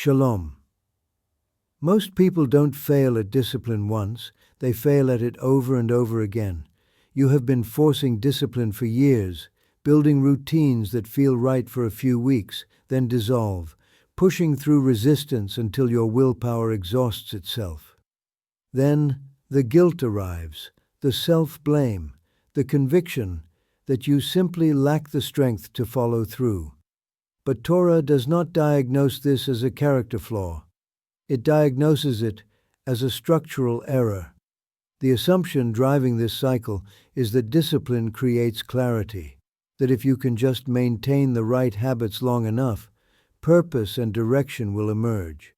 Shalom. Most people don't fail at discipline once, they fail at it over and over again. You have been forcing discipline for years, building routines that feel right for a few weeks, then dissolve, pushing through resistance until your willpower exhausts itself. Then the guilt arrives, the self-blame, the conviction that you simply lack the strength to follow through. But Torah does not diagnose this as a character flaw. It diagnoses it as a structural error. The assumption driving this cycle is that discipline creates clarity, that if you can just maintain the right habits long enough, purpose and direction will emerge.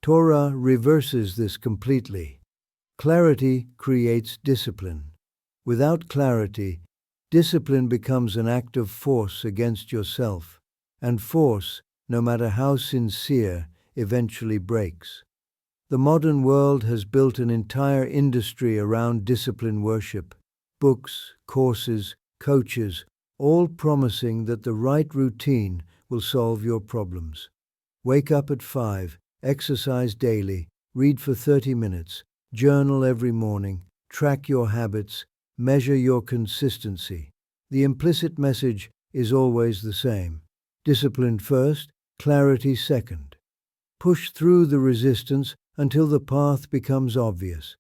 Torah reverses this completely. Clarity creates discipline. Without clarity, discipline becomes an act of force against yourself, and force, no matter how sincere, eventually breaks. The modern world has built an entire industry around discipline worship. Books, courses, coaches, all promising that the right routine will solve your problems. Wake up at 5, exercise daily, read for 30 minutes, journal every morning, track your habits, measure your consistency. The implicit message is always the same. Discipline first, clarity second. Push through the resistance until the path becomes obvious.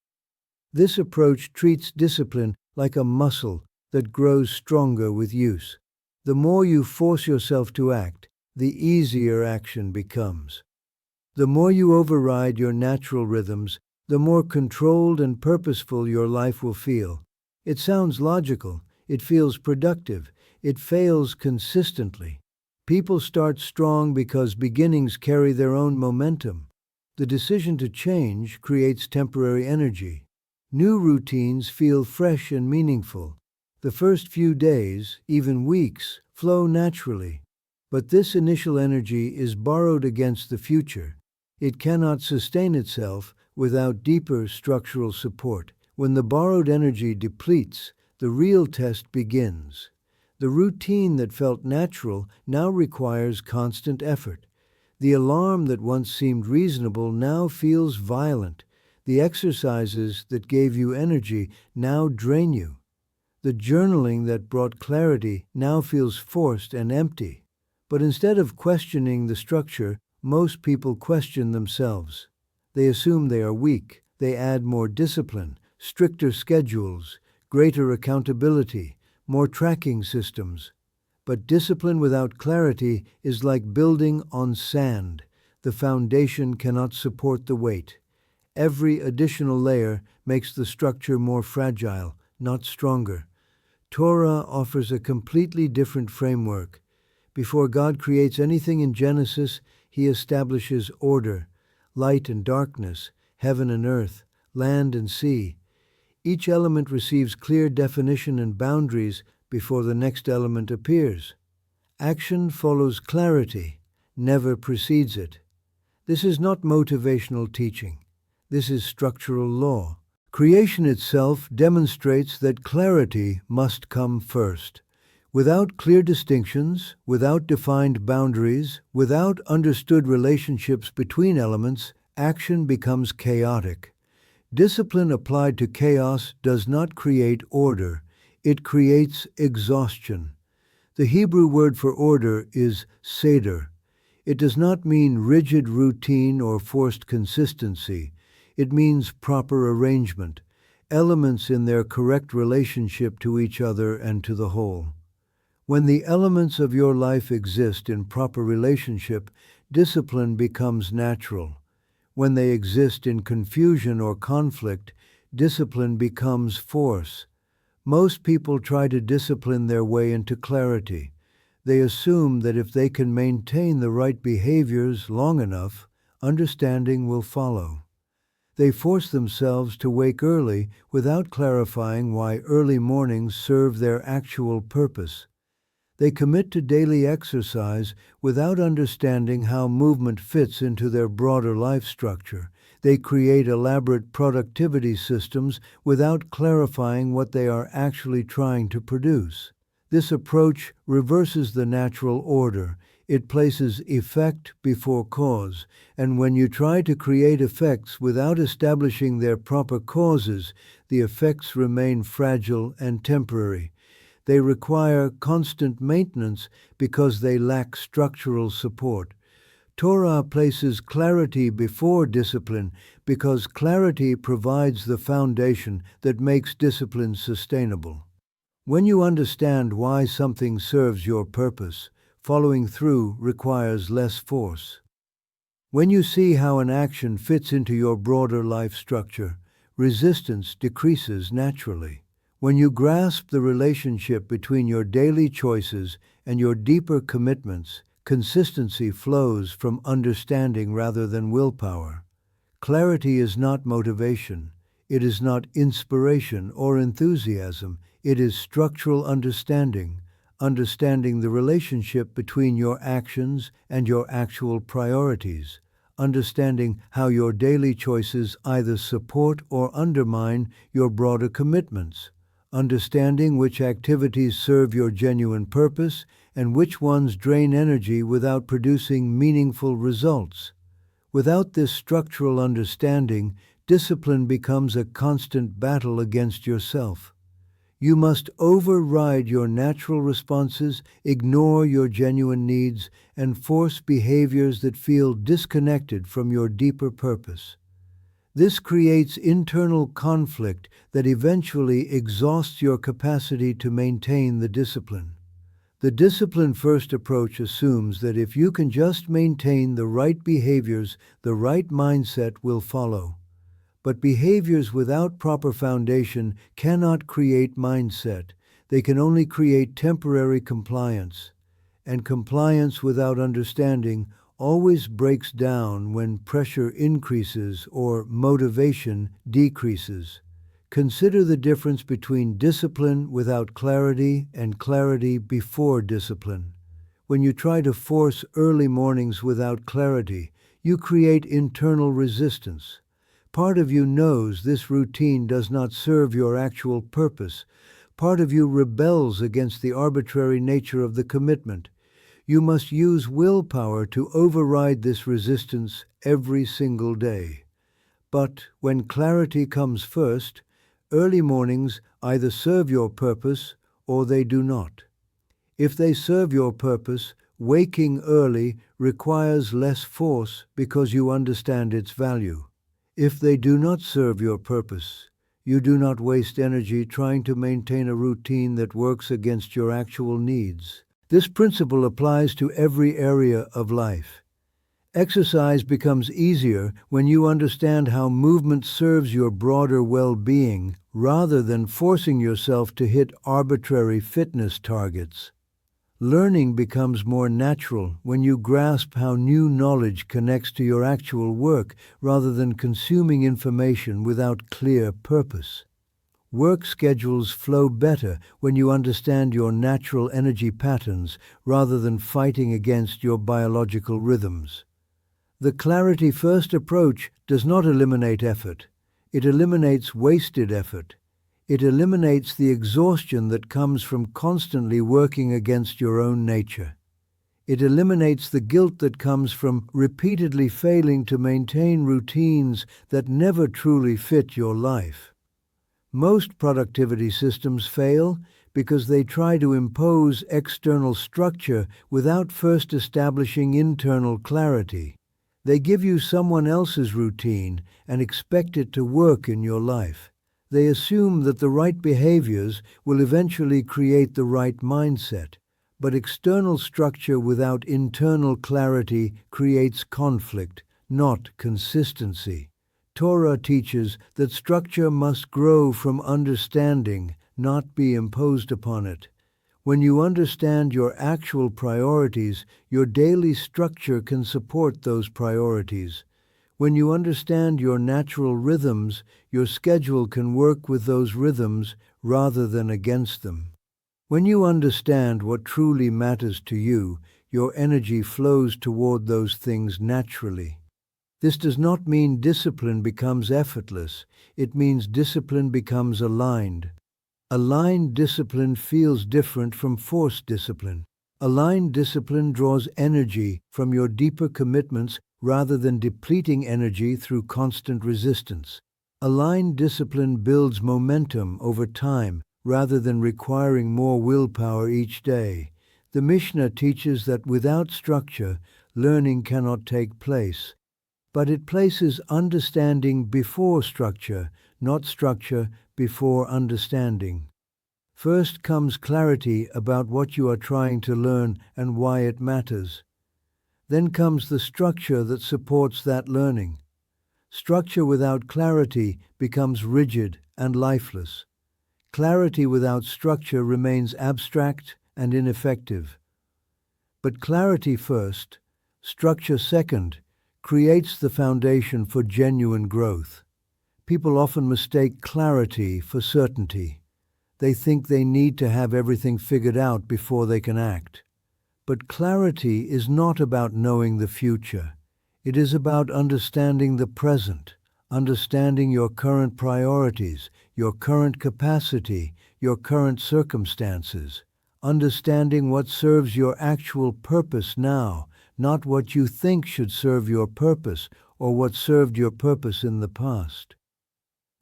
This approach treats discipline like a muscle that grows stronger with use. The more you force yourself to act, the easier action becomes. The more you override your natural rhythms, the more controlled and purposeful your life will feel. It sounds logical, it feels productive, it fails consistently. People start strong because beginnings carry their own momentum. The decision to change creates temporary energy. New routines feel fresh and meaningful. The first few days, even weeks, flow naturally. But this initial energy is borrowed against the future. It cannot sustain itself without deeper structural support. When the borrowed energy depletes, the real test begins. The routine that felt natural now requires constant effort. The alarm that once seemed reasonable now feels violent. The exercises that gave you energy now drain you. The journaling that brought clarity now feels forced and empty. But instead of questioning the structure, most people question themselves. They assume they are weak. They add more discipline, stricter schedules, greater accountability, more tracking systems. But discipline without clarity is like building on sand. The foundation cannot support the weight. Every additional layer makes the structure more fragile, not stronger. Torah offers a completely different framework. Before God creates anything in Genesis, He establishes order, light and darkness, heaven and earth, land and sea. Each element receives clear definition and boundaries before the next element appears. Action follows clarity, never precedes it. This is not motivational teaching. This is structural law. Creation itself demonstrates that clarity must come first. Without clear distinctions, without defined boundaries, without understood relationships between elements, action becomes chaotic. Discipline applied to chaos does not create order, it creates exhaustion. The Hebrew word for order is seder. It does not mean rigid routine or forced consistency. It means proper arrangement, elements in their correct relationship to each other and to the whole. When the elements of your life exist in proper relationship, discipline becomes natural. When they exist in confusion or conflict, discipline becomes force. Most people try to discipline their way into clarity. They assume that if they can maintain the right behaviors long enough, understanding will follow. They force themselves to wake early without clarifying why early mornings serve their actual purpose. They commit to daily exercise without understanding how movement fits into their broader life structure. They create elaborate productivity systems without clarifying what they are actually trying to produce. This approach reverses the natural order. It places effect before cause, and when you try to create effects without establishing their proper causes, the effects remain fragile and temporary. They require constant maintenance because they lack structural support. Torah places clarity before discipline because clarity provides the foundation that makes discipline sustainable. When you understand why something serves your purpose, following through requires less force. When you see how an action fits into your broader life structure, resistance decreases naturally. When you grasp the relationship between your daily choices and your deeper commitments, consistency flows from understanding rather than willpower. Clarity is not motivation. It is not inspiration or enthusiasm. It is structural understanding, understanding the relationship between your actions and your actual priorities, understanding how your daily choices either support or undermine your broader commitments, understanding which activities serve your genuine purpose and which ones drain energy without producing meaningful results. Without this structural understanding, discipline becomes a constant battle against yourself. You must override your natural responses, ignore your genuine needs, and force behaviors that feel disconnected from your deeper purpose. This creates internal conflict that eventually exhausts your capacity to maintain the discipline. The discipline-first approach assumes that if you can just maintain the right behaviors, the right mindset will follow. But behaviors without proper foundation cannot create mindset. They can only create temporary compliance. And compliance without understanding always breaks down when pressure increases or motivation decreases. Consider the difference between discipline without clarity and clarity before discipline. When you try to force early mornings without clarity, you create internal resistance. Part of you knows this routine does not serve your actual purpose. Part of you rebels against the arbitrary nature of the commitment. You must use willpower to override this resistance every single day. But when clarity comes first, early mornings either serve your purpose or they do not. If they serve your purpose, waking early requires less force because you understand its value. If they do not serve your purpose, you do not waste energy trying to maintain a routine that works against your actual needs. This principle applies to every area of life. Exercise becomes easier when you understand how movement serves your broader well-being rather than forcing yourself to hit arbitrary fitness targets. Learning becomes more natural when you grasp how new knowledge connects to your actual work rather than consuming information without clear purpose. Work schedules flow better when you understand your natural energy patterns rather than fighting against your biological rhythms. The clarity-first approach does not eliminate effort. It eliminates wasted effort. It eliminates the exhaustion that comes from constantly working against your own nature. It eliminates the guilt that comes from repeatedly failing to maintain routines that never truly fit your life. Most productivity systems fail because they try to impose external structure without first establishing internal clarity. They give you someone else's routine and expect it to work in your life. They assume that the right behaviors will eventually create the right mindset, but external structure without internal clarity creates conflict, not consistency. Torah teaches that structure must grow from understanding, not be imposed upon it. When you understand your actual priorities, your daily structure can support those priorities. When you understand your natural rhythms, your schedule can work with those rhythms rather than against them. When you understand what truly matters to you, your energy flows toward those things naturally. This does not mean discipline becomes effortless. It means discipline becomes aligned. Aligned discipline feels different from forced discipline. Aligned discipline draws energy from your deeper commitments rather than depleting energy through constant resistance. Aligned discipline builds momentum over time rather than requiring more willpower each day. The Mishnah teaches that without structure, learning cannot take place. But it places understanding before structure, not structure before understanding. First comes clarity about what you are trying to learn and why it matters. Then comes the structure that supports that learning. Structure without clarity becomes rigid and lifeless. Clarity without structure remains abstract and ineffective. But clarity first, structure second, creates the foundation for genuine growth. People often mistake clarity for certainty. They think they need to have everything figured out before they can act. But clarity is not about knowing the future. It is about understanding the present, understanding your current priorities, your current capacity, your current circumstances, understanding what serves your actual purpose now, not what you think should serve your purpose or what served your purpose in the past.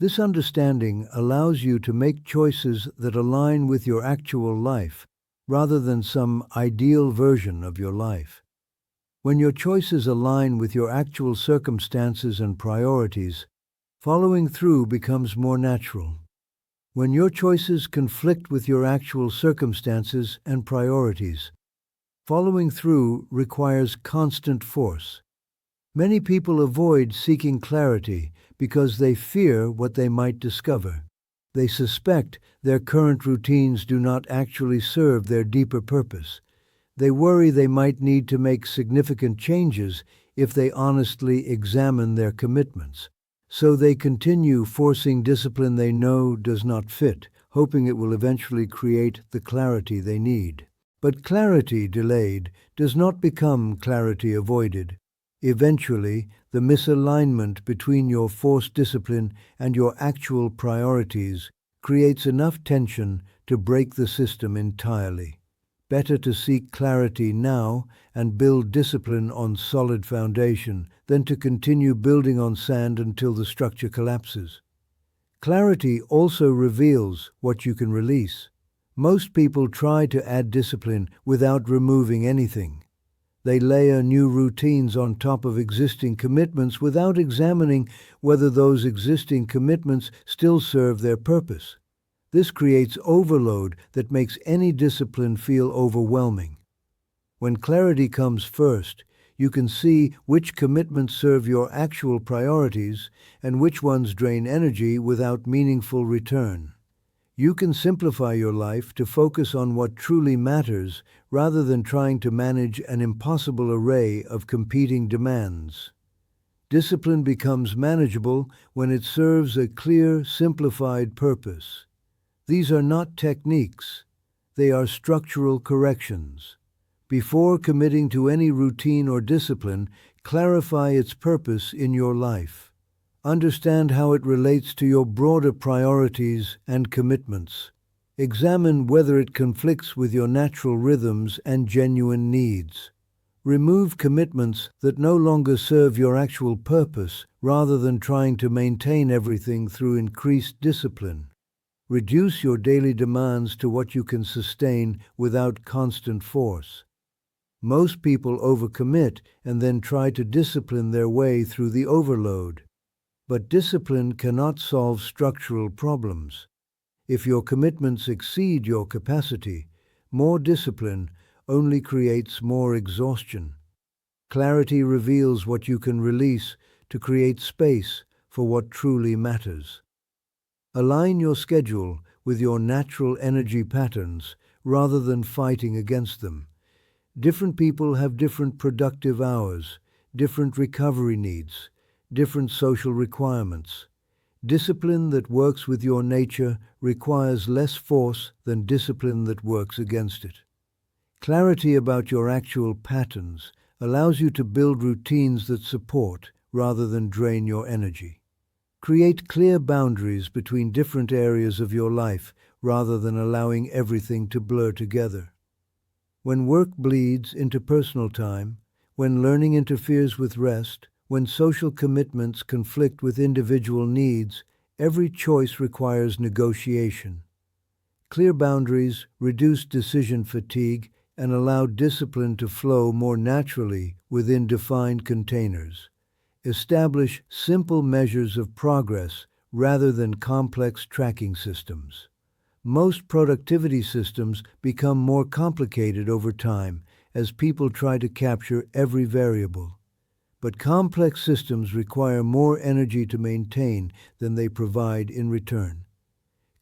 This understanding allows you to make choices that align with your actual life, rather than some ideal version of your life. When your choices align with your actual circumstances and priorities, following through becomes more natural. When your choices conflict with your actual circumstances and priorities, following through requires constant force. Many people avoid seeking clarity because they fear what they might discover. They suspect their current routines do not actually serve their deeper purpose. They worry they might need to make significant changes if they honestly examine their commitments. So they continue forcing discipline they know does not fit, hoping it will eventually create the clarity they need. But clarity delayed does not become clarity avoided. Eventually, the misalignment between your forced discipline and your actual priorities creates enough tension to break the system entirely. Better to seek clarity now and build discipline on solid foundation than to continue building on sand until the structure collapses. Clarity also reveals what you can release. Most people try to add discipline without removing anything. They layer new routines on top of existing commitments without examining whether those existing commitments still serve their purpose. This creates overload that makes any discipline feel overwhelming. When clarity comes first, you can see which commitments serve your actual priorities and which ones drain energy without meaningful return. You can simplify your life to focus on what truly matters rather than trying to manage an impossible array of competing demands. Discipline becomes manageable when it serves a clear, simplified purpose. These are not techniques, they are structural corrections. Before committing to any routine or discipline, clarify its purpose in your life. Understand how it relates to your broader priorities and commitments. Examine whether it conflicts with your natural rhythms and genuine needs. Remove commitments that no longer serve your actual purpose rather than trying to maintain everything through increased discipline. Reduce your daily demands to what you can sustain without constant force. Most people overcommit and then try to discipline their way through the overload. But discipline cannot solve structural problems. If your commitments exceed your capacity, more discipline only creates more exhaustion. Clarity reveals what you can release to create space for what truly matters. Align your schedule with your natural energy patterns rather than fighting against them. Different people have different productive hours, different recovery needs, different social requirements. Discipline that works with your nature requires less force than discipline that works against it. Clarity about your actual patterns allows you to build routines that support rather than drain your energy. Create clear boundaries between different areas of your life rather than allowing everything to blur together. When work bleeds into personal time, when learning interferes with rest, when social commitments conflict with individual needs, every choice requires negotiation. Clear boundaries reduce decision fatigue and allow discipline to flow more naturally within defined containers. Establish simple measures of progress rather than complex tracking systems. Most productivity systems become more complicated over time as people try to capture every variable. But complex systems require more energy to maintain than they provide in return.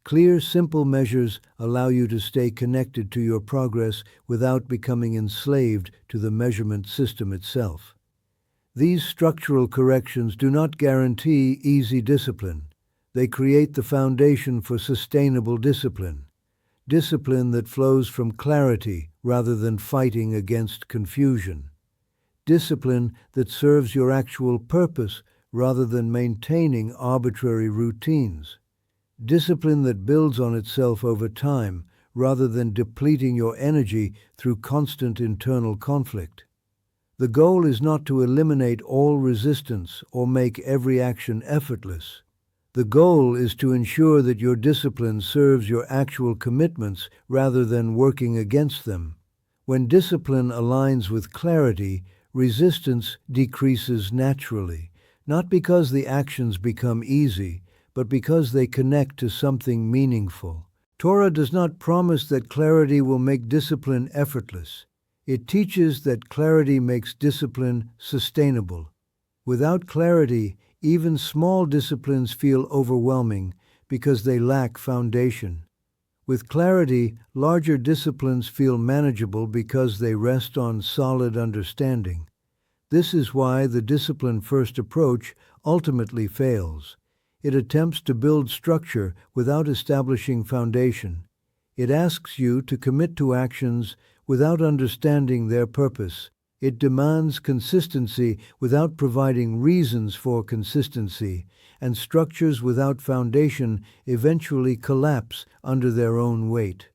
Clear, simple measures allow you to stay connected to your progress without becoming enslaved to the measurement system itself. These structural corrections do not guarantee easy discipline. They create the foundation for sustainable discipline. Discipline that flows from clarity rather than fighting against confusion. Discipline that serves your actual purpose rather than maintaining arbitrary routines. Discipline that builds on itself over time rather than depleting your energy through constant internal conflict. The goal is not to eliminate all resistance or make every action effortless. The goal is to ensure that your discipline serves your actual commitments rather than working against them. When discipline aligns with clarity, resistance decreases naturally, not because the actions become easy, but because they connect to something meaningful. Torah does not promise that clarity will make discipline effortless. It teaches that clarity makes discipline sustainable. Without clarity, even small disciplines feel overwhelming because they lack foundation. With clarity, larger disciplines feel manageable because they rest on solid understanding. This is why the discipline-first approach ultimately fails. It attempts to build structure without establishing foundation. It asks you to commit to actions without understanding their purpose. It demands consistency without providing reasons for consistency, and structures without foundation eventually collapse under their own weight.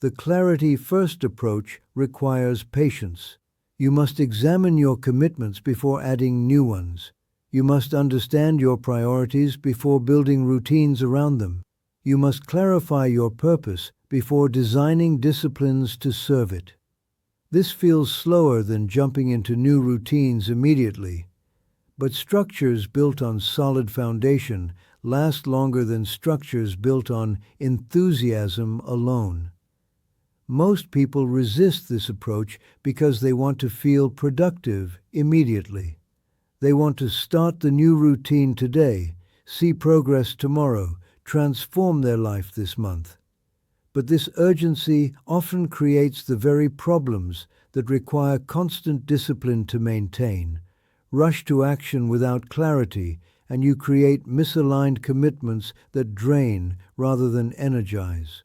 The clarity-first approach requires patience. You must examine your commitments before adding new ones. You must understand your priorities before building routines around them. You must clarify your purpose before designing disciplines to serve it. This feels slower than jumping into new routines immediately, but structures built on solid foundation last longer than structures built on enthusiasm alone. Most people resist this approach because they want to feel productive immediately. They want to start the new routine today, see progress tomorrow, transform their life this month. But this urgency often creates the very problems that require constant discipline to maintain. Rush to action without clarity, and you create misaligned commitments that drain rather than energize.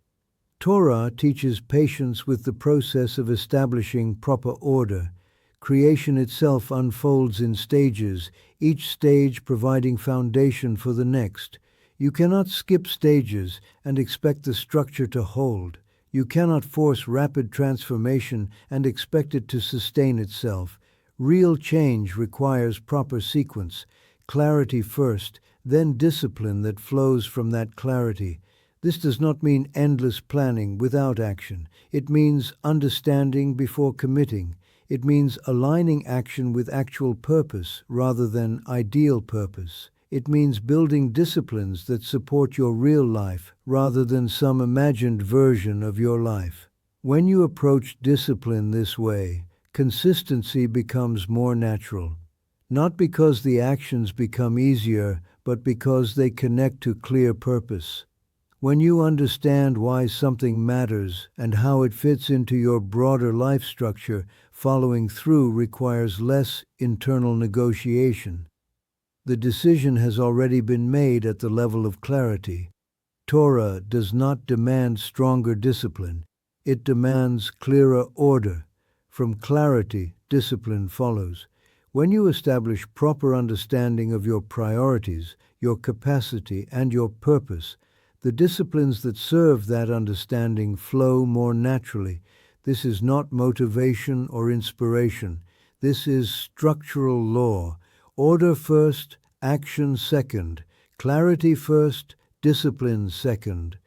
Torah teaches patience with the process of establishing proper order. Creation itself unfolds in stages, each stage providing foundation for the next. You cannot skip stages and expect the structure to hold. You cannot force rapid transformation and expect it to sustain itself. Real change requires proper sequence, clarity first, then discipline that flows from that clarity. This does not mean endless planning without action. It means understanding before committing. It means aligning action with actual purpose rather than ideal purpose. It means building disciplines that support your real life rather than some imagined version of your life. When you approach discipline this way, consistency becomes more natural. Not because the actions become easier, but because they connect to clear purpose. When you understand why something matters and how it fits into your broader life structure, following through requires less internal negotiation. The decision has already been made at the level of clarity. Torah does not demand stronger discipline. It demands clearer order. From clarity, discipline follows. When you establish proper understanding of your priorities, your capacity, and your purpose, the disciplines that serve that understanding flow more naturally. This is not motivation or inspiration. This is structural law. Order first, action second. Clarity first, discipline second.